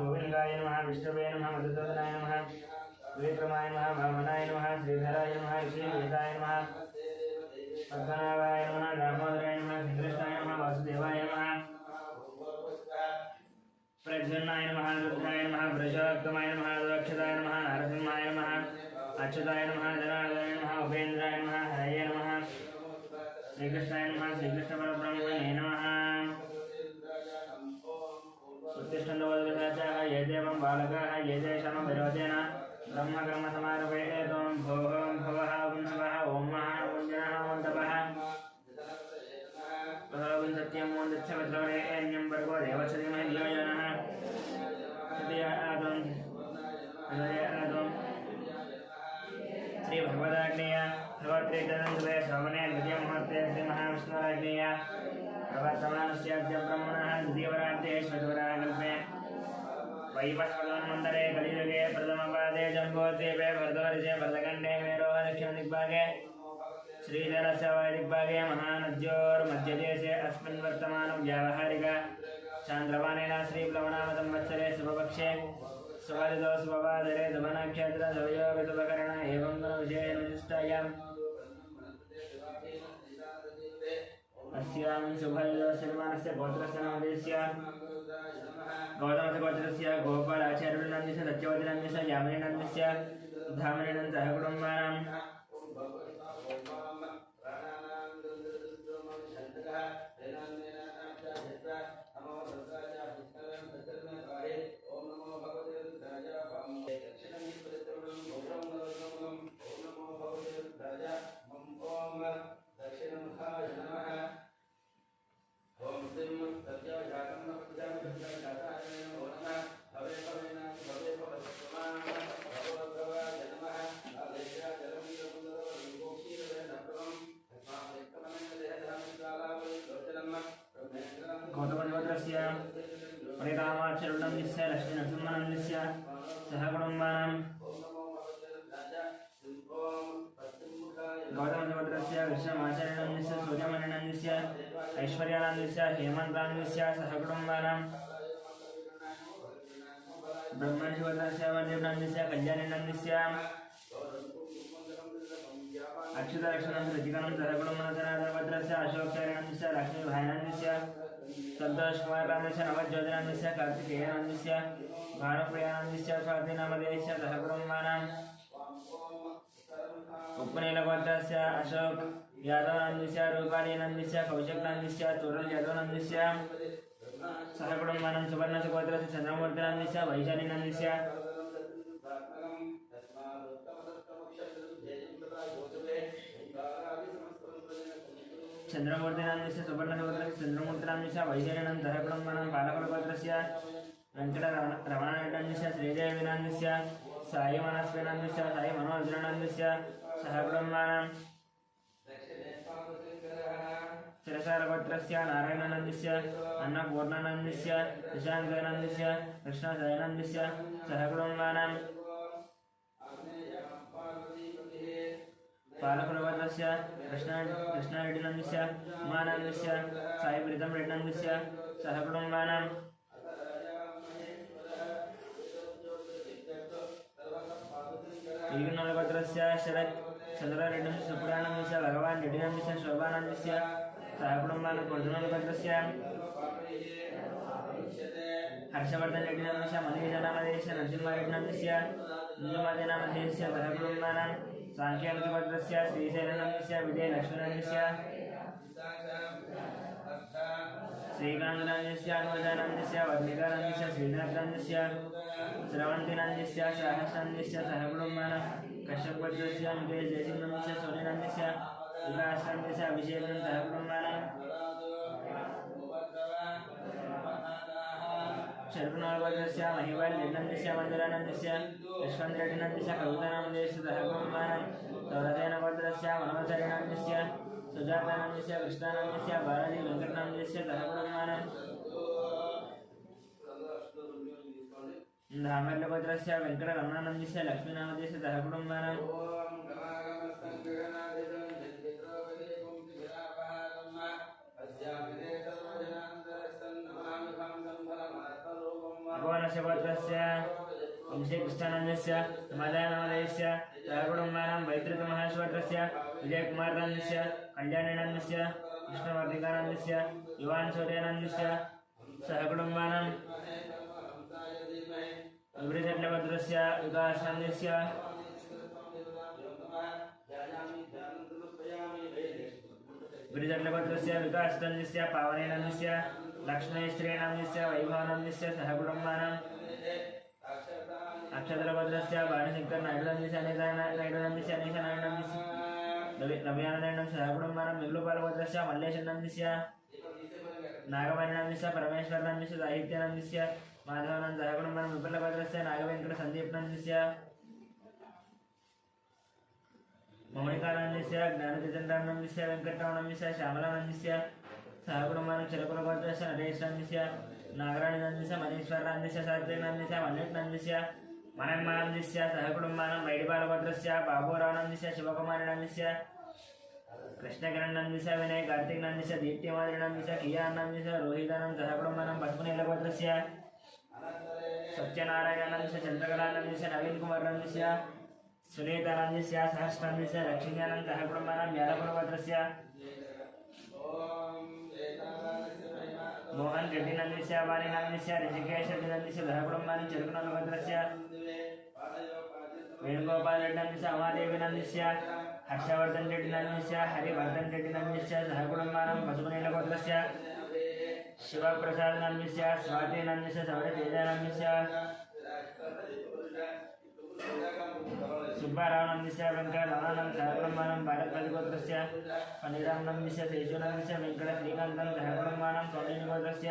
गोविंदाय नमः विष्णवे नमः मधुसूदनाय नमः विक्रमाय नमः वामनाय नमः श्रीधराय नमः श्रीवेदाय नमः पद्मनाभाय नमः दामोदराय नमः श्रीकृष्णाय नमः वासुदेवाय नमः प्रद्युम्नाय नमः रुद्राय नमः वृषोत्तमाय नमः दक्षताय नमः नरसिंहाय नमः अच्युताय नमः जनार्दनाय नमः उपेन्द्राय नमः हरये नमः श्रीकृष्णाय नमः श्रीकृष्णपरब्रह्मणे नमः उत्तिष्ठन्तवद्गताचाः ये देवं बालकाः ये तेषां विरोधेन ब्रह्मकर्मसमारभे त्वं भोः भवः वंशवः ॐ महावञ्जनः मण्डपः भगवन् सत्यं मोन्दच्छवद्रवरेण्यं भर्गो देवस्य धीमहि धियो यो नः श्री भगवदाग्नेय नवत्रे तदन्तवे श्रवणे द्वितीयमुहूर्ते श्रीमहाविष्णुराग्नेय प्रवर्तमानस्याद्य ब्रह्मणः द्वितीयवरार्धे श्वेतवराकल्पे वैवस्वतमन्वन्तरे कलियुगे प्रथमपादे जम्बोद्वीपे भरतवर्षे भरतखण्डे मेरोः दक्षिणदिग्भागे श्रीधरस्य वायदिग्भागे महानद्योर्मध्यदेशे अस्मिन् वर्तमानं व्यावहारिक चान्द्रमानेन श्रीप्लवनामसंवत्सरे शुभपक्षे सुवादितो शुभवादरे दमनक्षेत्र सवयोगशुभकरण एवं गुणविषयेण विशिष्टायाम् अस्यां शुभयोगश्रीमानस्य गोत्रस्य नामदेस्य गौतमस्य गोत्रस्य गोपालाचार्यनन्दस्य सत्यवतीनन्दस्य यामिनीनन्दस्य धामनीनन्द सहकुटुम्बानां गौतमगोत्रस्य परिणामाचरणस्य लक्ष्मीनरसिंहनन्दस्य सहकुटुम्बानां गौतमगोत्रस्य कृष्णमाचार्यनन्दस्य सूर्यमणिनन्दस्य ऐश्वर्यानन्दस्य हेमन्तानन्दस्य सहकुटुम्बानां ब्रह्मणिगोत्रस्य वन्देवनन्दस्य कल्याणीनन्दस्य अक्षुतलक्ष्मणं ऋतिकानं सहकुटुम्बनन्दस्य अशोकचार्यनन्दस्य लक्ष्मीभायनन्दस्य संतोषकुमारनन्दस्य नवज्योतिनन्दस्य कार्तिकेयनन्दस्य भानुप्रियानन्दस्य स्वातिनामदेशस्य सहकुटुम्बानां उपनीलगोत्रस्य अशोक यादवनन्दस्य रूपालीनन्दस्य कौशिकनन्दस्य तुरल यादवनन्दस्य सहकुटुम्बानां सुवर्णगोत्रस्य चन्द्रमूर्तिनन्दस्य वैशालीनन्दस्य चन्द्रमूर्तिनन्दस्य सुवर्णगोत्रस्य चन्द्रमूर्तिनन्दस्य वैशालीनन्दस्य सहकुटुम्बानां बालकुलगोत्रस्य वेङ्कटरमणनन्दस्य श्रीदेवीनन्दस्य साईमनस्वीनन्दस्य साईमनोर्जुननन्दस्य सहकुटुम्बानां शिरसारगोत्रस्य नारायणनन्दस्य अन्नपूर्णानन्दस्य निशाङ्कनन्दस्य कृष्णसायनन्दस्य सहकुटुम्बानां पालकुलगोत्रस्य कृष्णारेड्डिनन्दस्य उमानन्दस्य साईप्रीतं रेड्डिनन्दस्य सहकुटुम्बानां ईगनगोत्रस्य शरत् चन्द्ररेड्डिनन्दस्य सुपुरानन्दस्य भगवान् रेड्डिनन्दस्य शोभानन्दस्य सहकुटुम्बानां अर्जुनगोत्रस्य हर्षवर्धन रेड्डिनन्दस्य मनीषनामदेशस्य नरसिंहरेड्डिनन्दस्य नीलमदेनामदेशस्य सहकुटुम्बानां सांख्यगोत्रस्य श्रीशैलनन्दस्य विजयलक्ष्मीनन्दस्य श्रीकान्तनन्दस्य अनुजानन्दस्य वल्लिकानन्दस्य श्रीनाथनन्दस्य श्रवन्तीनन्दस्य सहस्रनन्दस्य सहकुटुम्बानां कश्यपगोत्रस्य जयसिंहनन्दस्य सोनीनन्दस्य विकासनन्दस्य अभिषेकनन्दस्य सहकुटुम्बानां शर्पणगोत्रस्य महिवाल्यनन्दस्य मञ्जुलानन्दस्य यशवन्तरेड्डिनन्दस्य कवितानामदेशस्य सहकुटुम्बानां सौरसेनगोत्रस्य मनोहरनन्दस्य सुजातानन्दस्य कृष्णानन्दस्य बालाजी वेङ्कटनन्दस्य सहकुटुम्बानां धामल्यगोत्रस्य वेङ्कटरमणानन्दस्य लक्ष्मीनामदेशस्य सहकुटुम्बानां श्रीनिवासस्य गोत्रस्य वंशे कृष्णानन्दस्य मदानन्दस्य सहकुटुम्बानां वैद्युतमहाश्वत्रस्य विजयकुमारानन्दस्य कल्याणानन्दस्य कृष्णवर्धिकानन्दस्य युवान् सूर्यानन्दस्य सहकुटुम्बानां विभृजट्लभद्रस्य विकासानन्दस्य विभृजट्लभद्रस्य विकासानन्दस्य पावनेनन्दस्य लक्ष्मीश्रीनन्दस्य वैभवानन्दस्य सहकुटुम्बानां अक्षत्रभद्रस्य बाणशंकर नायडुनन्दस्य नायडुनन्दस्य अनीशनायडुनन्दस्य नव्यानन्दस्य सहकुटुम्बानां मिगलुपालभद्रस्य मल्लेशनन्दस्य नागमणिनन्दस्य परमेश्वरनन्दस्य साहित्यानन्दस्य माधवानन्द सहकुटुम्बानां विपुलभद्रस्य नागवेंकट संदीपनन्दस्य मौलिकानन्दस्य ज्ञानचन्द्रानन्दस्य वेंकटरमणस्य श्यामलानन्दस्य सहकुटुम्बानां चलकुलभद्रस्य नरेशनन्दस्य नागराणिनन्दस्य मनीश्वरनन्दस्य सात्विकनन्दस्य मन्निटनन्दस्य मनन्मानन्दस्य सहकुटुम्बानां वैडिपालभद्रस्य बाबूरावनन्दस्य शिवकुमारनन्दस्य कृष्णकिरणनन्दस्य विनय कार्तिकनन्दस्य दीप्तिमादिनन्दस्य कियानन्दस्य रोहितानन्द सहकुटुम्बानां पद्मनीलभद्रस्य सत्यनारायणानन्दस्य चन्द्रकलानन्दस्य नवीनकुमारनन्दस्य सुनीतानन्दस्य सहस्रानन्दस्य लक्ष्मीनानन्द सहकुटुम्बानां यादवभद्रस्य मोहन रेड्डिनन्दस्य वाणिनन्दस्य ऋषिकेश रेड्डिनन्दस्य सहकुटुम्बानां चिरकुनलभद्रस्य वेणुगोपाल रेड्डिनन्दस्य उमादेवीनन्दस्य हर्षवर्धन रेड्डिनन्दस्य हरिवर्धन रेड्डिनन्दस्य सहकुटुम्बानां पशुपनीलभद्रस्य शिवप्रसादनन्दस्य स्वातिनन्दस्य सौरतेजानन्दस्य सुब्बारावनन्दस्य वेङ्कटरमणानन्दं सहकुटुम्बानां भारतपतिगोत्रस्य पन्नीरामनन्दस्य शेषुनन्दस्य वेङ्कटश्रीकान्तं सहकुटुम्बानां सौम्यगोत्रस्य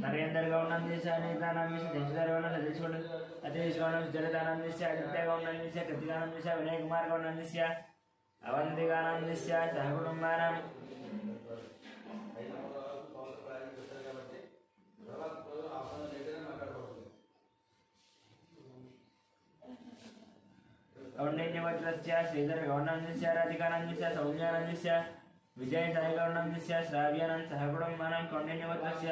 नरेन्द्रगौडनन्दस्य अनितानन्दस्य जयसुधरगौडनन्दस्य अतीशगौडनन्दस्य जलदानन्दस्य आदित्यगौडनन्दस्य कृतिकानन्दस्य विनयकुमारगौडनन्दस्य अवन्तिकानन्दस्य सहकुटुम्बानां गौंडन्यवत्रस्य श्रीधरगौडनन्दस्य राधिकानन्दस्य सौम्यानन्दस्य विजयसाईगौडनन्दस्य श्राव्यानन्द सहकुटुम्बानां कौण्डिन्यवत्रस्य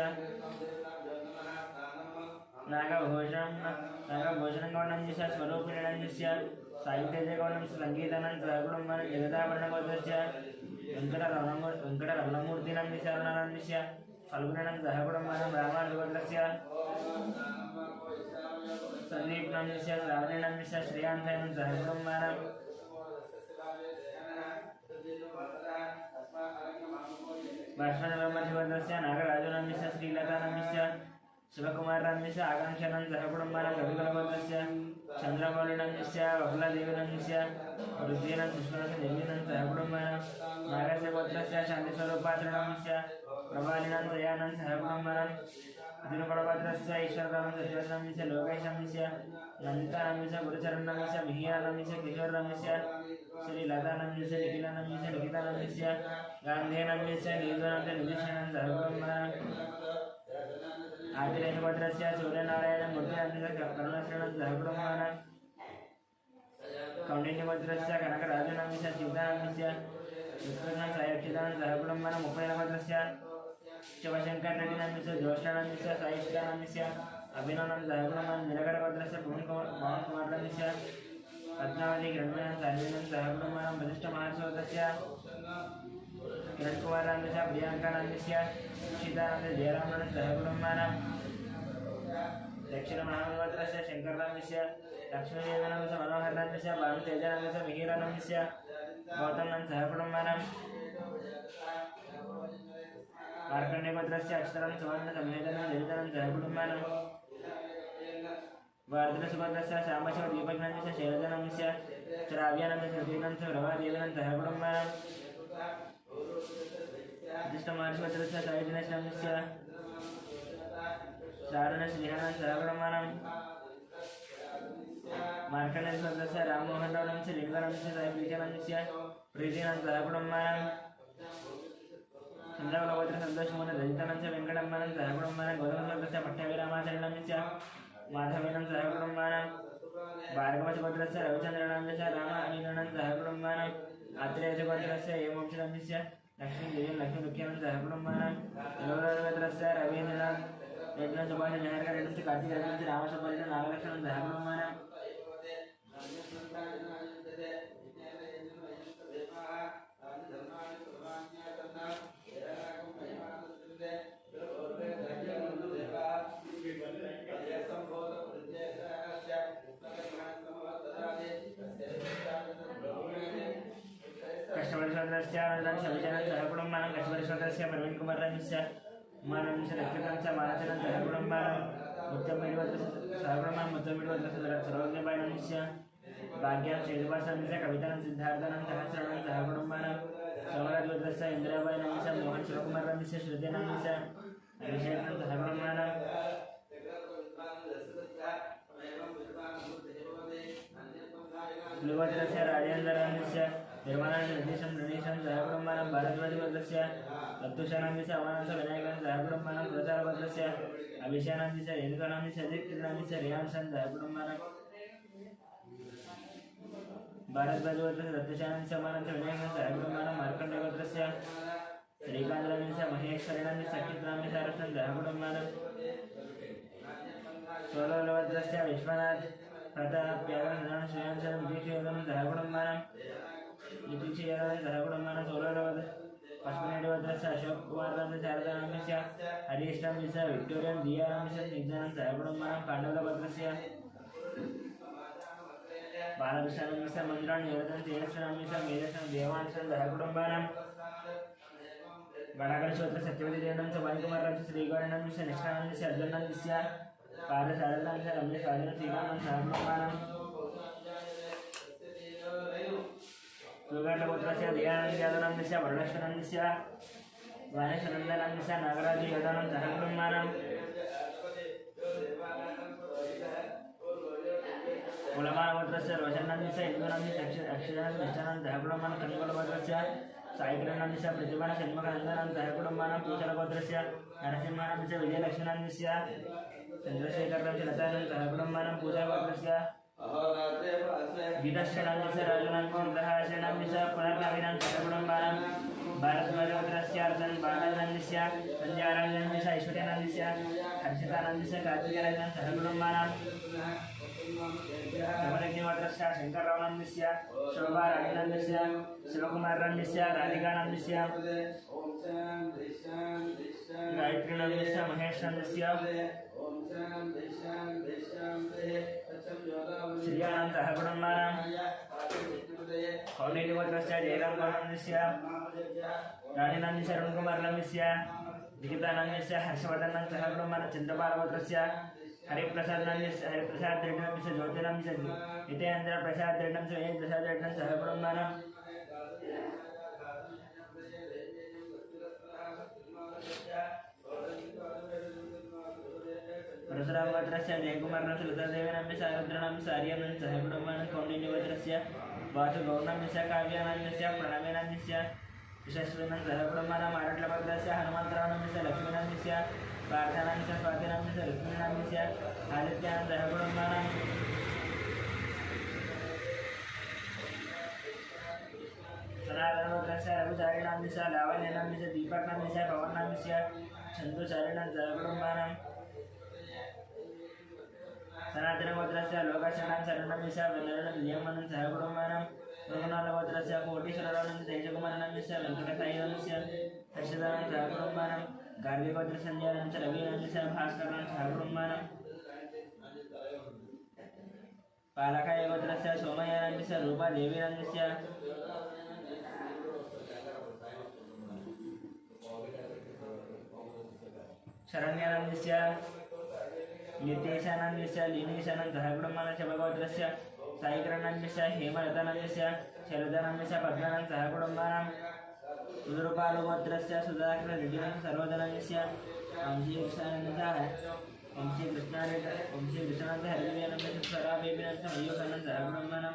नागभूषणगौडनन्दस्य स्वरूपिणीनन्दस्य साहित्यजयगौडनन्दस्य सङ्गीतानन्द सहकुटुम्बानां जगदाभरणगोत्रस्य वेङ्कटरमणमूर्तिनन्दस्य अरुणानन्दस्य फल्गुनानन्द सहकुटुम्बानां रामानुजगोत्रस्य संदीपनन्दस्य श्रावणीनन्दस्य श्रेयान्तानन्द सहकुटुम्बानां भास्वरमध्यगोत्रस्य नागराजुनन्दस्य श्रीलतानन्दस्य शिवकुमारनन्दस्य आकाङ्क्षानन्द सहकुटुम्बानां रविकुलगोत्रस्य चन्द्रमौलिनन्दस्य वकुलदेवीनन्दस्य रुद्रीनन्द सुष्मनस्य देवीनन्द सहकुटुम्बानां नागस्य गोत्रस्य शान्तिस्वरूपाचरणस्य प्रभालिनन्द दयानन्द सहकुटुम्बानां दिनपरभद्रस्य ईश्वरकानन्द सचिवानन्दस्य लोकेशनन्दस्य नन्दितानन्दस्य गुरुचरणनन्दस्य मिहिरानन्दस्य किशोरनन्दस्य श्रीलतानन्दस्य निखिलानन्दस्य लिखितानन्दस्य गान्धीनन्दस्य नीलानन्द निधिशानन्द सहकुटुम्बानां आदिरेशभद्रस्य सूर्यनारायण मूर्तिनन्दस्य करुणश्रीनन्द सहकुटुम्बानां कौण्डिन्यभद्रस्य कनकराजुनन्दस्य शिवदानन्दस्य विष्णुनन्द सायक्षितानन्द सहकुटुम्बानां मुप्पैनभद्रस्य शिवशंकर रेड्डिनन्दस्य ज्योष्णानन्दस्य साईशिकानन्दस्य अभिनवनन्द सहकुटुम्बानां निलकरभद्रस्य मोहनकुमारनन्दस्य पद्मावती किरणमयनन्द अरविन्दनन्द सहकुटुम्बानां वसिष्ठमहाश्वतस्य किरणकुमारानन्दस्य प्रियांकानन्दस्य सीतानन्द जयरामनन्द सहकुटुम्बानां दक्षिणमहाभद्रस्य शंकरनन्दस्य लक्ष्मीदेवानन्दस्य मनोहरानन्दस्य भानुतेजानन्दस्य मिहिरानन्दस्य गौतमनन्द सहकुटुम्बानां मार्कण्डेयभद्रस्य अक्षरं सुवर्ण संवेदनं ललितानन्द सहकुटुम्बानां वार्धनसुभद्रस्य सामशिव दीपकनन्दस्य शैलजानन्दस्य श्राव्यानन्दस्य श्रीनन्दस्य प्रभादेवीनन्द सहकुटुम्बानां अधिष्ठमहाश्वत्रस्य सायुजनश्रमस्य शारणश्रीहानन्द सहकुटुम्बानां मार्कण्डेयभद्रस्य राममोहनरावनन्दस्य लिङ्गानन्दस्य साईप्रीत्यानन्दस्य प्रीतिनन्द सहकुटुम्बानां चन्द्रकुलभद्र सन्तोषमोहन रजितानन्दस्य वेङ्कटम्बानां सहकुटुम्बानां गौतमभद्रस्य पट्टाभिरामाचरणस्य माधवेनन्द सहकुटुम्बानां भार्गवसुभद्रस्य रविचन्द्रानन्दस्य राम अनिलानन्द सहकुटुम्बानां आत्रेयसुभद्रस्य हेमवंशनन्दस्य लक्ष्मी देवी लक्ष्मी दुःख्यानं सह कुटुम्बानां योगरवत्रस्य रवीन्द्रनाथ रेड्डन सुभाष जहरकर रेड्डन से कार्तिक रेड्डन से रामसपल्लिन नागलक्ष्मणं सह कुटुम्बानां कष्टपरिशोधनस्य सविजनं सह कुटुम्बानां कष्टपरिशोधनस्य प्रवीण कुमार राजस्य मानवस्य रक्षितस्य मानसनं सह कुटुम्बानां मुत्तम्मिडिवत्रस्य सह कुटुम्बानां मुत्तम्मिडिवत्रस्य सर्वज्ञपायनस्य भाग्यां श्रीनिवासनस्य कवितानं सिद्धार्थनं सहस्रनं सह कुटुम्बानां सौराजवत्रस्य इंद्राबायनस्य मोहन शिवकुमार राजस्य श्रुतेनस्य अभिषेकनं सह कुटुम्बानां गुरुवत्रस्य राजेन्द्रस्य निर्माणं निर्देशं रणेशं सहकुटुम्बानां भारद्वाजवत्रस्य अत्तुषानन्दस्य अवानस्य विनायकं सहकुटुम्बानां प्रचारवत्रस्य अभिषेकानन्दस्य रेणुकानन्दस्य अजित्किरणान्दस्य रेयांशं सहकुटुम्बानां भारद्वाजवत्रस्य दत्तशानन्दस्य अवानस्य विनायकं सहकुटुम्बानां मार्कण्डेयवत्रस्य श्रीकान्तरामस्य महेश्वरेणान्दस्य सखित्रामस्य सारस्वतं सहकुटुम्बानां सोलवत्रस्य विश्वनाथ प्रताप्यागं श्रेयांशं विजयशेखरं सहकुटुम्बानां नितीशेखरं सहकुटुम्बानां सोलवत्र पश्चिमेडवत्रस्य अशोक कुमार शारदानन्दस्य हरीष्टानन्दस्य विक्टोरियन दियानन्दस्य निजानं सहकुटुम्बानां पाण्डववत्रस्य बालकृष्णानन्दस्य मन्दिराणि निवेदनं तेजस्वनान्दस्य मेधसं देवांशं सहकुटुम्बानां गणागणेशवत्र सत्यवती देवनं वाणिकुमारस्य श्रीगणेशस्य निष्ठानन्दस्य अर्जुनन्दस्य पादशारदानन्दस्य रमेश राजन श्रीकान्तं सहकुटुम्बानां सुगणपुत्रस्य दयानन्दस्य वरलक्ष्मणस्य वाणेशनन्दनन्दस्य नागराज योधानं सहकुटुम्बानां कुलमानपुत्रस्य रोशनन्दस्य इंदुनन्दस्य अक्षरानन्दस्य निष्ठानन्दस्य सहकुटुम्बानां कन्निकुलपुत्रस्य साईकिरणन्दस्य प्रतिभानं षण्मुखानन्दनं सहकुटुम्बानां पूषलपुत्रस्य नरसिंहानन्दस्य विजयलक्ष्मणन्दस्य चंद्रशेखरस्य लतानन्दस्य सहकुटुम्बानां पूजापुत्रस्य गीताश्रेणान्दस्य राजनन्दस्य पुनर्नवीनं सहकुटुम्बानां भारद्वाजवत्रस्य अर्धन बालानन्दस्य संध्याराजनन्दस्य ऐश्वर्यानन्दस्य हर्षितानन्दस्य कार्तिकेयनन्दस्य सहकुटुम्बानां नवरत्नवत्रस्य शंकररावनन्दस्य शोभा राजनन्दस्य शिवकुमारनन्दस्य राधिकानन्दस्य गायत्रीनन्दस्य महेशनन्दस्य श्रीयानन्द सहकुटुम्बानां कौण्डिन्यवत्रस्य जयरामनन्दस्य राणीनन्दस्य अरुणकुमारनन्दस्य निकितानन्दस्य हर्षवर्धनन्दस्य सहकुटुम्बानां चन्द्रपालवत्रस्य हरिप्रसाद रेड्डनन्दस्य ज्योतिनन्दस्य नित्यानन्द प्रसाद रेड्डनन्दस्य प्रसाद रेड्डनन्दस्य सहकुटुम्बानां परशुरामवत्रस्य जयकुमारनन्दस्य लतादेवीनन्दस्य सागरनन्दस्य आर्यनन्दस्य सहकुटुम्बानां कौण्डिन्यवत्रस्य वासुगौर्णन्दस्य काव्यानन्दस्य प्रणवेनन्दस्य यशस्विनन्दस्य सहकुटुम्बानां आरट्लभद्रस्य हनुमन्तरावनन्दस्य लक्ष्मीनन्दस्य पार्थानन्दस्य स्वातिनन्दस्य लक्ष्मीनन्दस्य आदित्यानन्दस्य सहकुटुम्बानां सनातनवत्रस्य रघुचारिणन्दस्य लावण्यनन्दस्य दीपकनन्दस्य पवननन्दस्य चन्दुचारिणन्दस्य सहकुटुम्बानां सनातनवत्रस्य लोकशरणस्य अरुणनन्दस्य विजयमनन्दस्य सहकुटुम्बानां रघुनाथवत्रस्य कोटीश्वररावनन्दस्य तेजकुमारनन्दस्य वेङ्कटसायनन्दस्य हर्षदानन्दस्य सहकुटुम्बानां गार्गिकवत्रसंजयानन्दस्य रविनन्दस्य भास्करनन्दस्य सहकुटुम्बानां पालकायवत्रस्य सोमयानन्दस्य रूपादेवीनन्दस्य शरण्यानन्दस्य नितेशानन्दस्य लीनेशानन्दस्य सहकुटुम्बानां भगवत्रस्य साईकिरणनन्दस्य हेमलतानन्दस्य शरदानन्दस्य पद्मानन्दस्य सहकुटुम्बानां उदुरपालगोत्रस्य सुधाकररेड्डिनन्दस्य सर्वोदनन्दस्य वंशीकृष्णानन्दस्य हरिदेवानन्दस्य स्वराबेबिनन्दस्य मयूखानन्दस्य सहकुटुम्बानां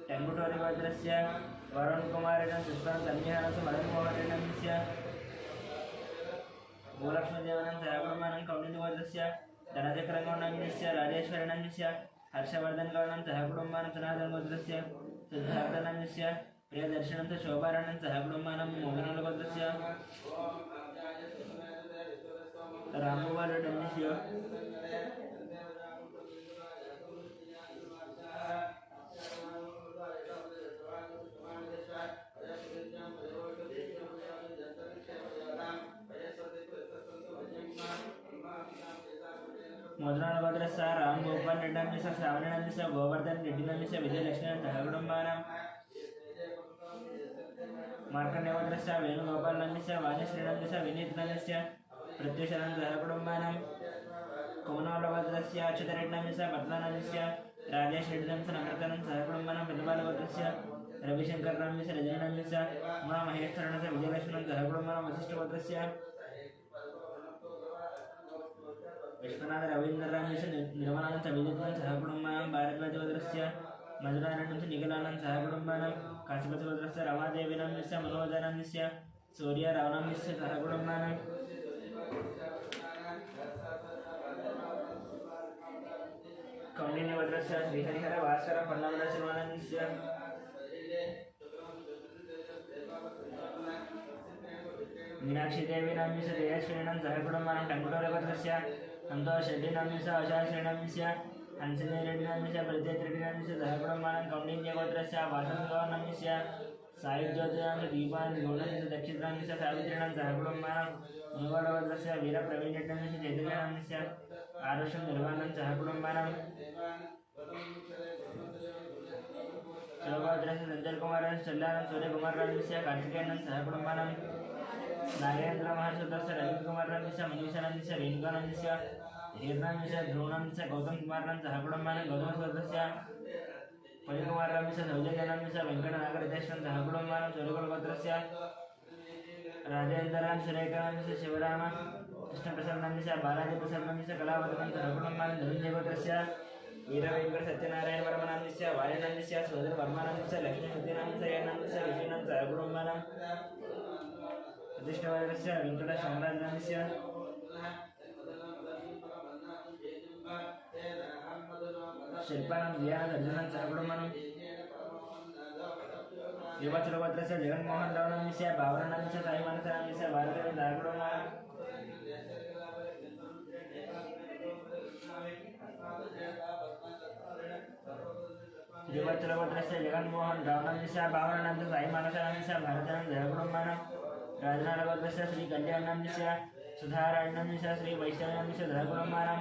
टेम्पुटोरिगोत्रस्य वरुणकुमारेणन्दस्य सुष्पानन्दस्य मदनमोहनरेड्डनन्दस्य भूलक्ष्मीदेवानन्दस्य सहकुटुम्बानां कौण्डिन्यवत्रस्य धनचक्रगौण्डस्य राजेश्वरेणन्दस्य हर्षवर्धनगौण्डस्य सहकुटुम्बानां सनातनगोत्रस्य सिद्धार्थनन्दस्य प्रियदर्शनं च शोभाराणं सह कुटुम्बानां मोहनलगोत्रस्य रामगोपालरेड्डस्य मोदनालगोत्रस्य रामगोपालरेड्डस्य श्रावणस्य गोवर्धनरेड्डिस्य विजयलक्ष्मी सह कुटुम्बानां मार्कण्डेयगोत्रस्य वेणुगोपालस्य वाणीश्रीनन्दस्य विनीतनन्दस्य प्रत्युषानन्दः कुटुम्बानां कुमनोलगोत्रस्य अच्युतरेड्डस्य पद्मानन्दस्य राजेशरेड्डस्य नम्रतनन्दः कुटुम्बानां पेदबालगोत्रस्य रविशङ्करनन्दस्य रजनीनन्दस्य उमामहेश्वरनन्दस्य विजयलक्ष्मणन्दः कुटुम्बानां वसिष्ठगोत्रस्य विश्वनाथ रवीन्द्रनन्दस्य निर्मलानन्दस्य विजयनन्दस्य कुटुम्बानां भारद्वाजगोत्रस्य मधुरानन्दस्य निखिलानन्दस्य कुटुम्बानां काशीपतिगोत्रस्य रमादेवीनन्दस्य मनोजानन्दस्य सूर्यरावनन्दस्य सह कुटुम्बानां कौंडिन्यगोत्रस्य श्रीहरिहर भास्कर पन्नामनशर्मानन्दस्य मीनाक्षीदेवीनन्दस्य जयश्रीनन्दः कुटुम्बानां टङ्कुटोलगोत्रस्य सन्तोषरेड्डिनन्दस्य अशाश्रीनन्दस्य हंसदेरेड्डिनन्दस्य प्रत्येतरेड्डिनन्दस्य सह कुटुम्बानां कौंडिन्यगोत्रस्य वासुदेवानन्दस्य सायुज्योतिनन्दस्य दीपानन्दस्य दक्षिणानन्दस्य सावित्रीनन्दः कुटुम्बानां मुनिगौडगोत्रस्य वीरप्रवीणरेड्डिनन्दस्य चैतन्यानन्दस्य आरुषं निर्वाणन्दस्य कुटुम्बानां शिवगोत्रस्य संजयकुमारस्य चल्लानन्दस्य सूर्यकुमारनन्दस्य कार्तिकेयनन्दस्य कुटुम्बानां नागेन्द्रमहर्षितस्य रविकुमारनन्दस्य मनीषानन्दस्य रेणुकानन्दस्य हीरनन्दस्य ध्रुवनन्दस्य गौतमकुमारनन्दस्य कुटुम्बानां गौतमगोत्रस्य परिकुमारनन्दस्य सौजन्यानन्दस्य वेङ्कटनागरदेशनन्दस्य कुटुम्बानां सूर्यकुलगोत्रस्य राजेन्द्रान् सुरेखानन्दस्य शिवराम कृष्णप्रसादनन्दस्य बालाजीप्रसादनन्दस्य कलावतनन्दस्य कुटुम्बानां धनञ्जयगोत्रस्य वीरवेङ्कटसत्यनारायणवर्मनन्दस्य वायुनन्दस्य सोदरवर्मानन्दस्य लक्ष्मीपतिनन्दस्य ऋषिनन्दस्य कुटुम्बानां प्रतिष्ठवर्गस्य वेङ्कटशामराजनन्दस्य शिल्पानां ज्ञानदर्शनन्दस्य कुटुम्बानां युवचलगोत्रस्य जगन्मोहनरावनन्दस्य भावनन्दस्य साईमानसनन्दस्य भारतवेन्दः कुटुम्बानां युवचलगोत्रस्य जगन्मोहनरावनन्दस्य भावनन्दस्य साईमानसनन्दस्य भारतवेन्दः कुटुम्बानां राजनालगोत्रस्य श्रीकल्याणनन्दस्य सुधारायणनन्दस्य श्रीवैष्णवनन्दस्य कुटुम्बानां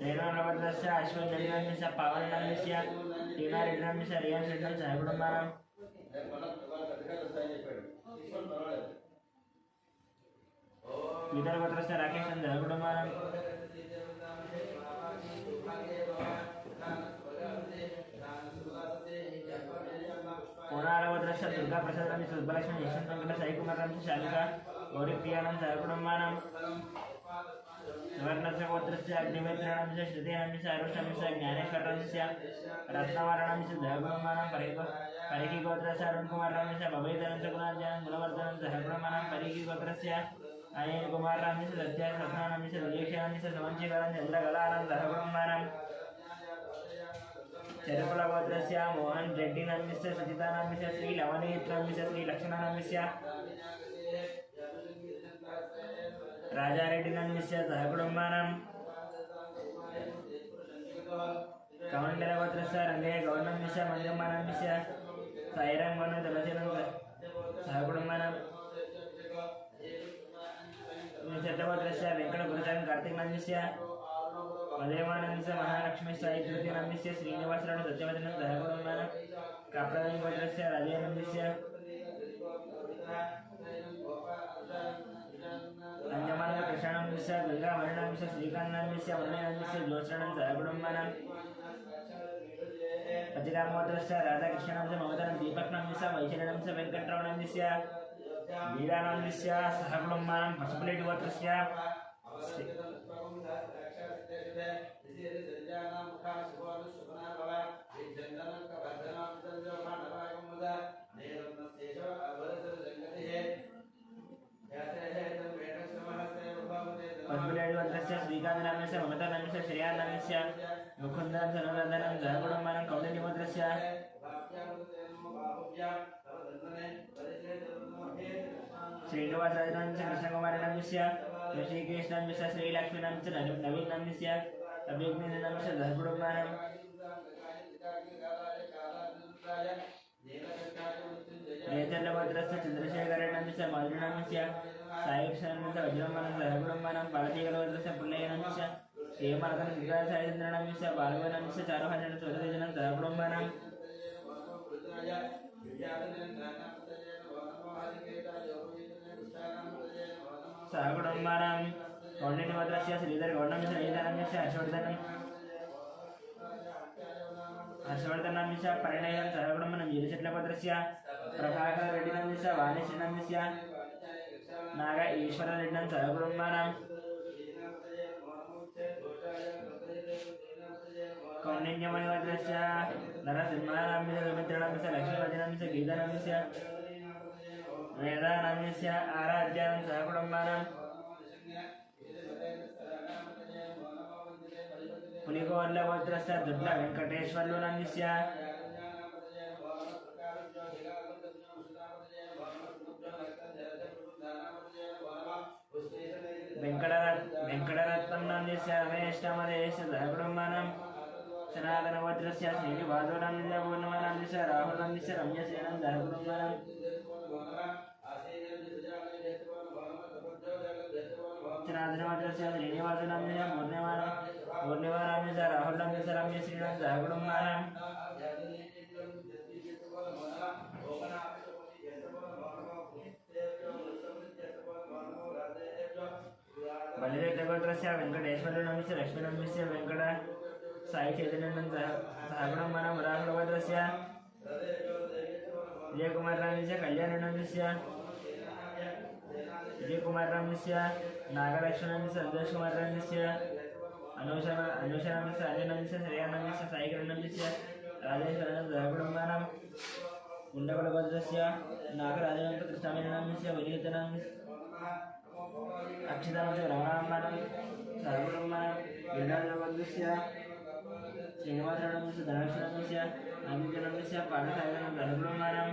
रेणानगोत्रस्य अश्वनन्दस्य पावननन्दस्य टीनारेड्डिनन्दस्य रियान्शेड्डनन्दस्य कुटुम्बानां विदर्भगोत्रस्य राकेशनन्दस्य कुटुम्बानां कोणालगोत्रस्य दुर्गाप्रसादनन्दस्य सुब्बलक्ष्मी यशवन्तवेङ्कट साईकुमारनन्दस्य शालिका गौरीप्रियानन्दस्य कुटुम्बानां सुवर्णस्य अग्निमित्रानन्दस्य श्रुतिनन्दस्य अरुषनन्दस्य ज्ञानेश्वरनन्दस्य रत्नवारणन्दस्य कुटुम्बानां परिकीगोत्रस्य अरुणकुमारनन्दस्य भवैतनन्दस्य गुणार्जनं गुणवर्धनन्दस्य कुटुम्बानां परिकीगोत्रस्य अनिलकुमारनन्दस्य सत्यानन्दस्य विजयेशानन्दस्य समञ्चीकरन्दस्य चन्द्रकलानन्दस्य कुटुम्बानां चरुकुलगोत्रस्य मोहन रेड्डिनन्दस्य सुचितानन्दस्य श्रीलवनीयनन्दस्य श्रीलक्ष्मणनन्दस्य राजारेड्डिनन्दस्य सह कुटुम्बानां कमण्डलगोत्रस्य रङ्गయ్య गौरनन्दस्य मञ्जम्मानन्दस्य साईरामगौड तुलसीनन्दस्य सह कुटुम्बानां चट्टगोत्रस्य वेङ्कटगुरुचरन् कार्तिकनन्दस्य मदेवानन्दस्य महालक्ष्मी साईकृतिनन्दस्य श्रीनिवासराव सत्यवतीनन्दस्य कुटुम्बानां काप्रगोत्रस्य राजेनन्दस्य अंजमानकृष्णानन्दस्य गंगावर्णनन्दस्य श्रीकान्तनन्दस्य वर्णनन्दस्य ज्योत्स्नानन्दस्य कुटुम्बानां अतिरामगोत्रस्य राधाकृष्णानन्दस्य ममतानन्दस्य दीपकनन्दस्य वैशालीनन्दस्य वेङ्कटरावनन्दस्य वीरानन्दस्य सह कुटुम्बानां पशुपलेटिगोत्रस्य पशुपलेटिगोत्रस्य श्रीकान्तनन्दस्य ममतानन्दस्य श्रेयानन्दस्य मुकुन्दनन्दस्य अनुराधनन्दस्य कुटुम्बानां कौण्डिन्यगोत्रस्य श्रीनिवासाय नमः कृष्णकुमार नमः ऋषिकेश नमः श्रीलक्ष्मी नमः नवीन नमः अभिज्ञ नमः धर्मकुमारम नेत्रभद्रस्य चंद्रशेखर नमः मधुर नमः सायुक्षण नमः वज्रमणं धर्मकुमारम पार्थिवद्रस्य पुण्य नमः हेमरतन विद्यासायेन्द्र नमः बालव नमः चारुहाजन चौधरीजन धर्मकुमारम सहकुटुम्बानां कौण्डिन्यभद्रस्य श्रीधर गौर्णं श्रीधरस्य हर्षवर्धनस्य परिणयं सहकुटुम्बनं गिरिशट्लभद्रस्य प्रभाकर रेड्डिनस्य वाणिश्रीनस्य नाग ईश्वर रेड्डन सहकुटुम्बानां कौण्डिन्यमणिभद्रस्य नरसिंहानां सुमित्रणस्य लक्ष्मीवदनस्य गीतानस्य वेदानस्य आराध्यानं सहकुटुम्बानां पुलिकोल्लभद्रस्य दुर्गा वेङ्कटेश्वर्लुनस्य वेङ्कटरत्नं नन्दस्य रमेशमदेश सहकुटुम्बानां सनातनभद्रस्य श्रीनिवासोनन्दस्य पूर्णमानन्दस्य राहुलनन्दस्य रम्यसेनं सहकुटुम्बानां सनातनभद्रस्य श्रीनिवासोनन्दस्य पूर्णमानन्दस्य राहुलनन्दस्य रम्यसेनं सहकुटुम्बानां बलिदेवगोत्रस्य वेङ्कटेश्वरनन्दस्य लक्ष्मीनन्दस्य वेङ्कट साई चैतन्यानंद सहकुटुम्बानां राहुलभद्रस्य विजयकुमारनन्दस्य कल्याणनन्दस्य विजयकुमारनन्दस्य नागलक्ष्मणनन्दस्य संतोषकुमारनन्दस्य अनुषनन्दस्य अनिलनन्दस्य श्रेयानन्दस्य साईकरणनन्दस्य राजेश्वरनन्दस्य सहकुटुम्बानां कुण्डकुलभद्रस्य नागराजनन्दस्य कृष्णामेननन्दस्य विनीतनन्दस्य अक्षितानन्दस्य रमणाम्बानां सहकुटुम्बानां वीणाभद्रस्य श्रीनिवासनन्दस्य धनलक्ष्मणस्य आदित्यनन्दस्य पार्थसायनं धर्मकुमारं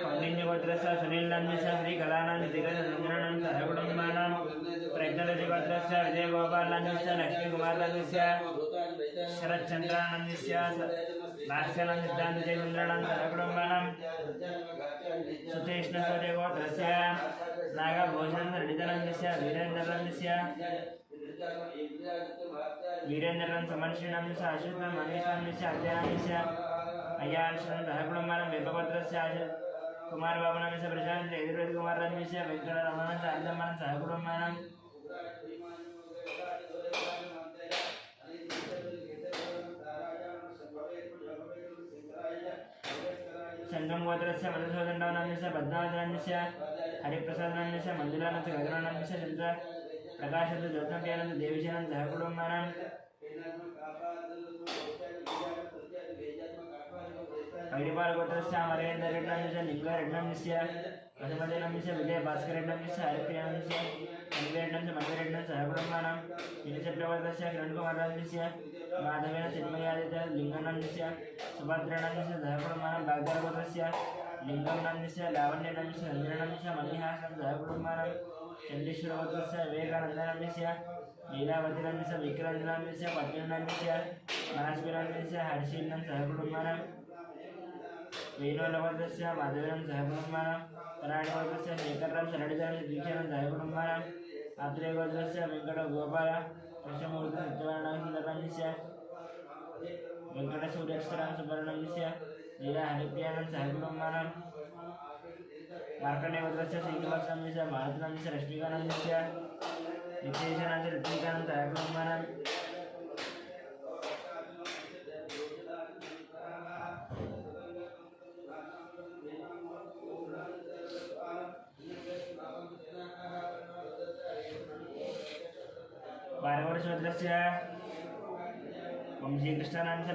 कौण्डिन्यगोत्रस्य सुनीलनन्दस्य श्रीकलानन्दस्य दिग्गजनन्दनं सहकुटुम्बानां प्रज्ञलतिगोत्रस्य विजयगोपालनन्दस्य लक्ष्मीकुमारनन्दस्य शरच्चन्द्रानन्दस्य लास्यानन्दसिद्धान्तजयेन्द्रनं सहकुटुम्बानां सुचेष्णसूर्यगोत्रस्य नागभूषणरेड्डिनन्दस्य वीरेन्द्रनं समर्षिणस्य अश्वत्थं मनीषनन्दस्य अजयनन्दस्य अय्यार्षणं सहकुटुम्बानां वेपभद्रस्य कुमारबाबुनन्दस्य प्रशान्त यजुर्वेदकुमारनन्दस्य वेङ्कटरमणस्य अर्धमनं सहकुटुम्बानां संगमगोत्रस्य मधुसूदननन्दस्य पद्मावतीनन्दस्य हरिप्रसादनन्दस्य मंजुलानन्दस्य गगनानन्दस्य चंद्र प्रकाशनन्दस्य ज्योत्नप्रियानन्दस्य देवीशनन्दस्य सहकुटुम्बानां पैडिपालगोत्रस्य अमरेन्द्ररेड्डनन्दस्य लिङ्गरेड्डनन्दस्य वसुमतीनन्दस्य विजयभास्कररेड्डनन्दस्य हरिप्रियानन्दस्य मन्दिरेड्डनन्दस्य मन्दिरेड्डनन्दस्य सहकुटुम्बानां विनिचक्रवर्तस्य किरणकुमारनन्दस्य माधवेन चिन्मयादित्य लिङ्गनन्दस्य सुभद्रानन्दस्य सहकुटुम्बानां भाग्यरगोत्रस्य लिङ्गमनन्दस्य लावण्यनन्दस्य रञ्जननन्दस्य मणिहासनं सहकुटुम्बानां चण्डीश्वरगोत्रस्य विवेकानन्दनन्दस्य लीलावतीनन्दस्य विक्रान्तनन्दस्य पद्मनन्दस्य मनस्वीनन्दस्य हर्षीनं सहकुटुम्बानां वेणुलभद्रस्य माधवेन सहकुटुम्बानां कराणिगोत्रस्य शेखरं शरणिधरं दीक्षानं सहकुटुम्बानां आत्रेयगोत्रस्य वेङ्कटगोपाल कृष्णमूर्ति सत्यवारणस्य वेङ्कटसूर्यक्षरं सुवर्णस्य लीला हरिप्रियानं सहकुटुम्बानां मार्कण्डेयगोत्रस्य श्रीनिवासनन्दस्य मारुतिनन्दस्य लक्ष्मीकानन्दस्य नित्येशानन्दस्य ऋत्विकानं सहकुटुम्बानां षोडशोत्रस्य वंशी कृष्णानांश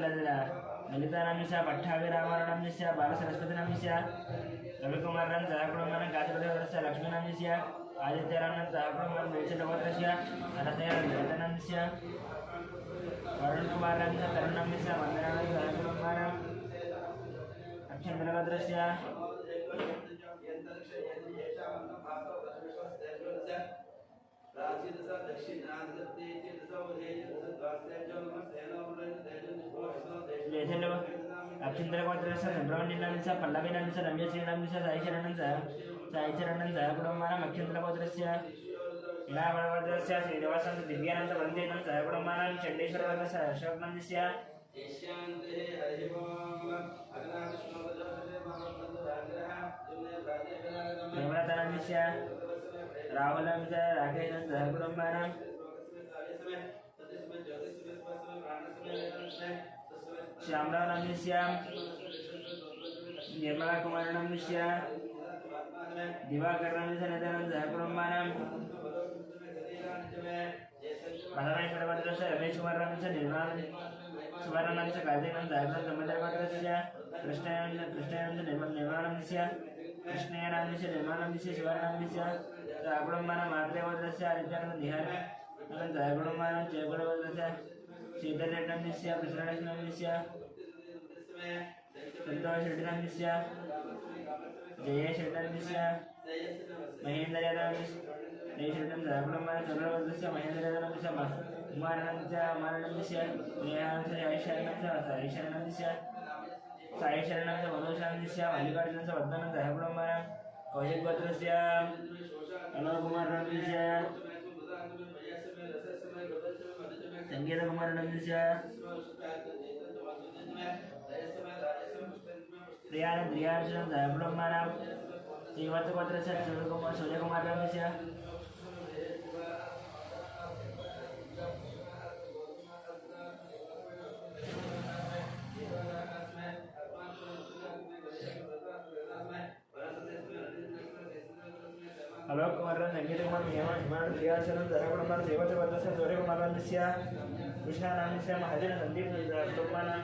ललितानांश पट्टाभिरामानांश बालसरस्वतीनांश रविकुमारांश कुटुंबानां गाजपतिवर्षस्य लक्ष्मीनांश आदित्यरानांश कुटुंबानां वेचटवत्रस्य अनतयानांश वरुणकुमारांश तरुणांश वन्दनानांश कुटुंबानां अक्षन्द्रभद्रस्य अक्षन्द्रभद्रस्य सुब्रह्मण्यनांश पल्लवीनांश रम्यश्रीनांश साईशरणंश कुटुंबानां अक्षन्द्रभद्रस्य इणाभद्रस्य श्रीनिवासांश दिव्यानांश वन्देनांश कुटुंबानां चण्डेश्वरभद्रस्य अशोकनांशस्य प्रेमलतानांश राहुलांश राकेशांश कुटुंबानां श्यामलानांश निर्मला कुमारानांश दिवाकरनांश नेतानांश कुटुंबानां मधुमेश्वरभद्रस्य रमेश कुमारानांश निर्मला सुवर्णांश कार्तिकांश दमोदरभद्रस्य कृष्णयानांश निर्मलानांश कृष्णयानांश निर्मलानांश शिवानांश कुटुंबानां मात्रेभद्रस्य आदित्यानांश निहारानांश कुटुंबानां जयकुलभद्रस्य शीतलरेड्डांश प्रसन्नलक्ष्मीनांश संतोषरेड्डांश जयेशरेड्डांश महेन्द्रयादवांश जयेशरेड्डांश कुटुंबानां चंद्रभद्रस्य महेन्द्रयादवांश कुमारानांश कुमारानांश नेहानांश साईशरणांश मनोशानांश मल्लिकार्जुनांश वर्धनांश कुटुंबानां कौशिकभद्रस्य अनोकुमारानांश संगीतकुमारानांश प्रियानांश कुटुंबानां श्रीवत्सभद्रस्य सूर्यकुमारानांश अलोक कुमार संगीत कुमार हिमान प्रियाचरण कुटुंबानां श्रीवत्सभद्रस्य सूर्यकुमारानांश कृष्णानांश महाजन संदीप कुटुंबानां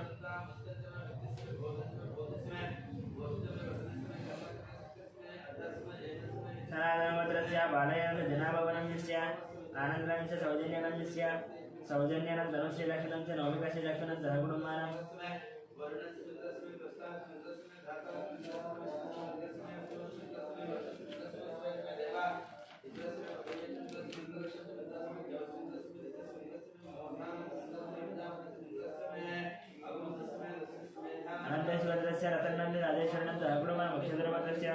सनातनभद्रस्य बालयानांश जनाभवनांश आनन्दनांश सौजन्यानां धनुश्रीलक्ष्मणांश नवमिकाश्रीलक्ष्मणांश कुटुंबानां अनंतेश्वरस्य रतनांश राजेश्वरांश कुटुंबानां अक्षन्द्रभद्रस्य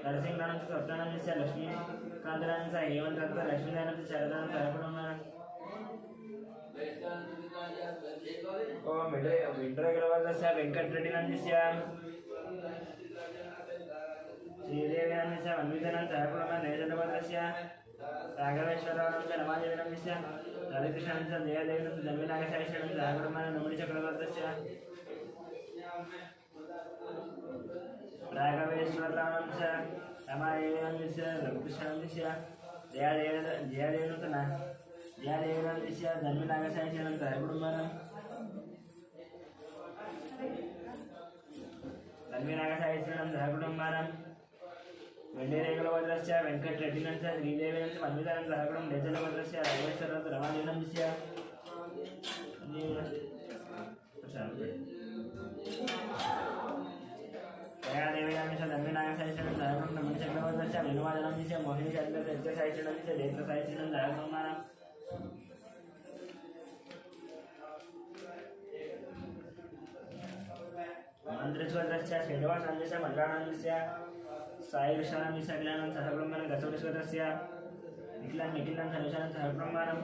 नरसिंहानांश स्वप्नानांश लक्ष्मीकान्तनांश हेमन्तांश लक्ष्मीनारायणांश शरदानांश कुटुंबानां ओम विंड्रगलवदस्य वेंकटरेड्डिनांश श्रीदेव्यानांश वन्वितानांश कुटुंबानां नैजलभद्रस्य राघवेश्वरानांश रमादेवीनांश राधाकृष्णानांश जयादेवीनांश जन्मिनागसाईशनांश कुटुंबानां नमणिचक्रवर्धस्य राघवेश्वरानांश रमादेवीनांश राधाकृष्णानांश जयादेवीनांश जन्मिनागसाईशनांश कुटुंबानां जन्मिनागसाईशनांश कुटुंबानां वेंकटेश्वरभद्रस्य वेंकटरेड्डिनांश श्रीदेवीनांश वन्वितानांश कुटुंबानां नैजलभद्रस्य राघवेश्वरानांश रमादेवीनांश दयादेवीनांश जन्मिनागसाईशनांश कुटुंबानां नमणिचक्रवर्धस्य वेणुमाधवानांश मोहिनीचन्द्रस्य साईशनांश जयप्रसाईशनांश कुटुंबानां मन्त्रेश्वरस्य श्रीनिवासांश मल्लानांश साईकृष्णानांश अखिलानांश कुटुंबानां गसवडेश्वरस्य निखिलानांश अनुशानांश कुटुंबानां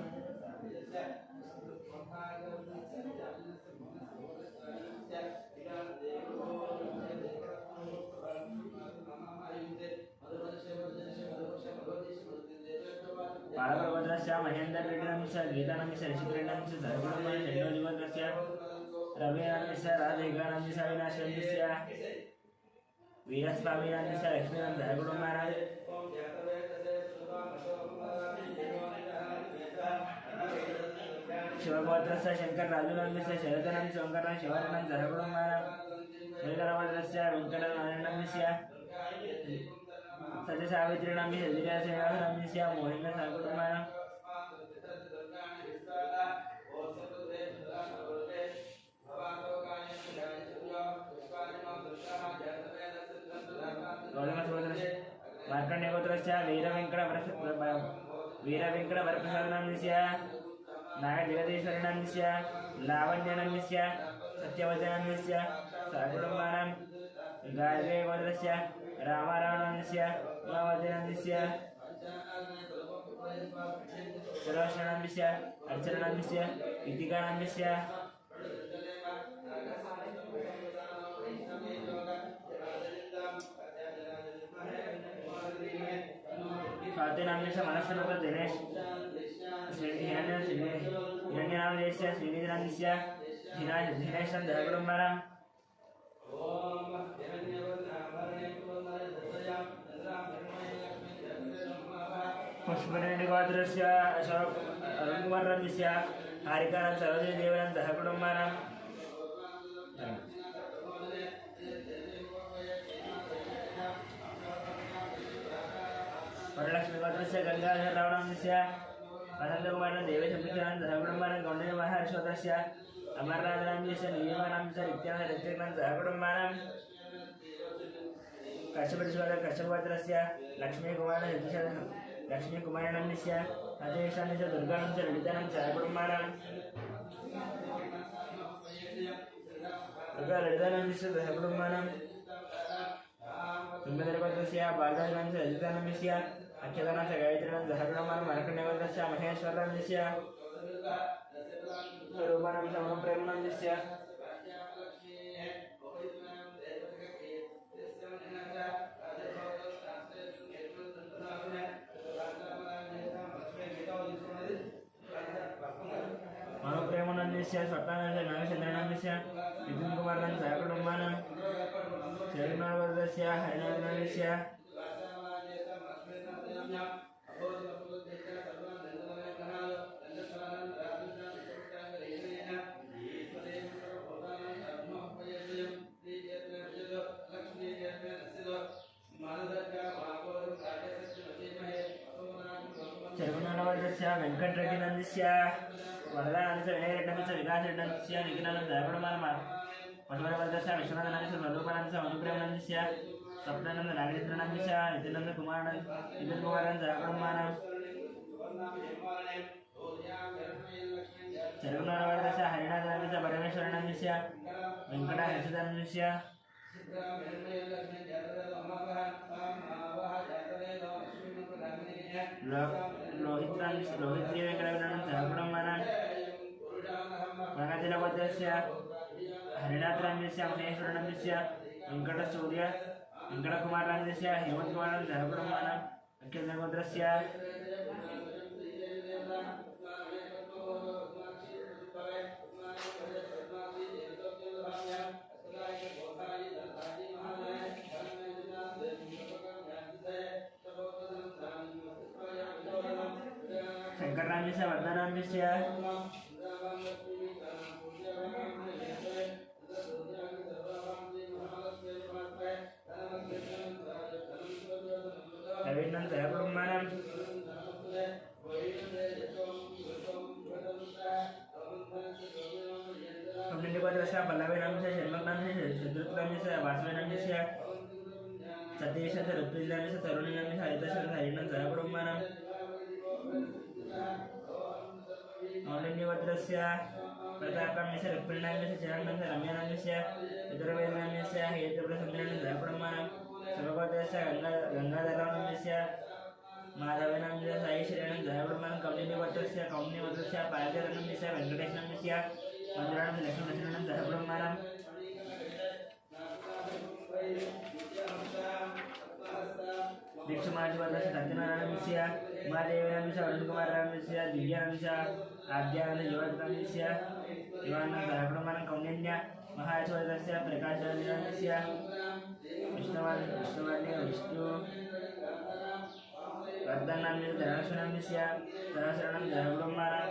बालभद्रस्य महेन्द्ररेड्डिनांश गीतानांश ऋषिकरेड्डिनांश कुटुंबानां चन्द्रभद्रस्य रविनांश राजहेगानांश अविनाशांश वीरस्वामीनांश लक्ष्मीनांश कुटुंबानां शिवगोत्रस्य शङ्करराजुनन्दस्य शरदनं शङ्करं शिवरणं जहकुटुम्बानां वेङ्कटभद्रस्य वेङ्कटनारायणस्य सत्यसावित्रीणां हृदयसेवाहरस्य मोहिनीसहकुटुम्बानां मार्कण्डेयगोत्रस्य वीरवेङ्कटवरप्रसादनाम्नस्य नागजगदीश्वरनाम्नस्य लावण्यनाम्नस्य सत्यवचनाम्नस्य सहकुटुम्बानां गायत्रीगोत्रस्य रामारावणाम्नस्य उमावतीनाम्नस्य सर्वशरणाम्नस्य अर्चनाम्नस्य गीतिकानाम्नस्य स्वातिनाम्नस्य मनस्सनोत दिनेश हिरण्यनामदेशस्य श्रीनिधिनाम्नस्य दिनेशं जहकुटुम्बानां पुष्परेणिगोत्रस्य अरुणकुमारनाम्नस्य हारिकानां सरोजिनीदेवीनां जहकुटुम्बानां वरलक्ष्मीगोत्रस्य गंगाधररावणाम्नस्य वसन्तकुमारं देवशंभुचनां सहकुटुम्बानां गौण्डमहार्षोत्रस्य अमरनाथनाम्नस्य नीलिमानाम्नस्य नित्यानन्दऋत्विकानां सहकुटुम्बानां कश्यपगोत्रस्य लक्ष्मीकुमारनाम्नस्य अजयेशान्यस्य दुर्गानां च ललितानां सहकुटुम्बानां ललितानाम्नस्य सहकुटुम्बानां तुम्बेदरगोत्रस्य बालराजनाम्नस्य अजितानाम्नस्य अक्षतानां गायत्रीनां सहकुटुम्बानां मार्कण्डेयगोत्रस्य महेश्वरनाम्नस्य स्वरूपानां समप्रेमनाम्नस्य मनोप्रेमनाम्नस्य स्वप्नानां नागचन्द्रनाम्नस्य नितिनकुमारनां सहकुटुम्बानां चरणगोत्रस्य हरिनाथनाम्नस्य चरकुनाडवर्गस्य वेङ्कटरेड्डिनाम्नस्य वरदानाम्नस्य विनयरेड्डिनाम्नस्य विकासरेड्डिनाम्नस्य निखिलानां जयकुटुम्बानां पशुवर्गस्य विश्वनाथनाम्नस्य स्वरूपानाम्नस्य मधुप्रेमनाम्नस्य स्वप्नानन्द नागचन्द्रनाम्नस्य नितिनकुमारं जयकुटुम्बानां चरकुनाडवर्गस्य हरिनाथनाम्नस्य परमेश्वरनाम्नस्य वेङ्कटहर्षिताम्नस्य लोहित्रीवेङ्कटनां सहकुटुम्बानां नागतिलगोत्रस्य हरिनाथनाम्नस्य महेश्वरनाम्नस्य वेङ्कटकुमारनाम्नस्य हेमन्तकुमारं सहकुटुम्बानां अखिलगोत्रस्य शङ्करनाम्नस्य वर्धनाम्नस्य नवीनं सहकुटुम्बानां कम्युनिगोत्रस्य पल्लवीनाम्नस्य षण्मुखनाम्नस्य शत्रुघ्नाम्नस्य वासुदेवनाम्नस्य सतीशस्य ऋत्विजनाम्नस्य तरुणीनाम्नस्य हरितस्य हरिणं सहकुटुम्बानां मौलिन्यगोत्रस्य प्रतापनाम्नस्य रुक्मिणीनाम्नस्य चिरान्नाम्नस्य रम्यानाम्नस्य चतुर्वेदनाम्नस्य हेतुप्रसन्नाम्नस्य सहकुटुम्बानां शिवगोत्रस्य गंगाधररावनाम्नस्य माधवनाम्नस्य साईश्रेणं सहकुटुम्बानां कौण्डिन्यगोत्रस्य पार्वतीनाम्नस्य वेङ्कटेशनाम्नस्य मधुरानाम्नस्य लक्ष्मीनरसिंहानां सहकुटुम्बानां दीक्षमाजवर्गस्य सत्यनारायणस्य उमादेवीनाम्नस्य अरुणकुमारनाम्नस्य दिव्यानाम्नस्य आद्यानन्दयुवनाम्नस्य युवानां सहकुटुम्बानां कौण्डिन्य महायशवर्गस्य प्रकाशनाम्नस्य विष्णुवर्णे विष्णु वर्धनाम्नस्य धनलक्ष्मीनाम्नस्य सहस्रनां सहकुटुम्बानां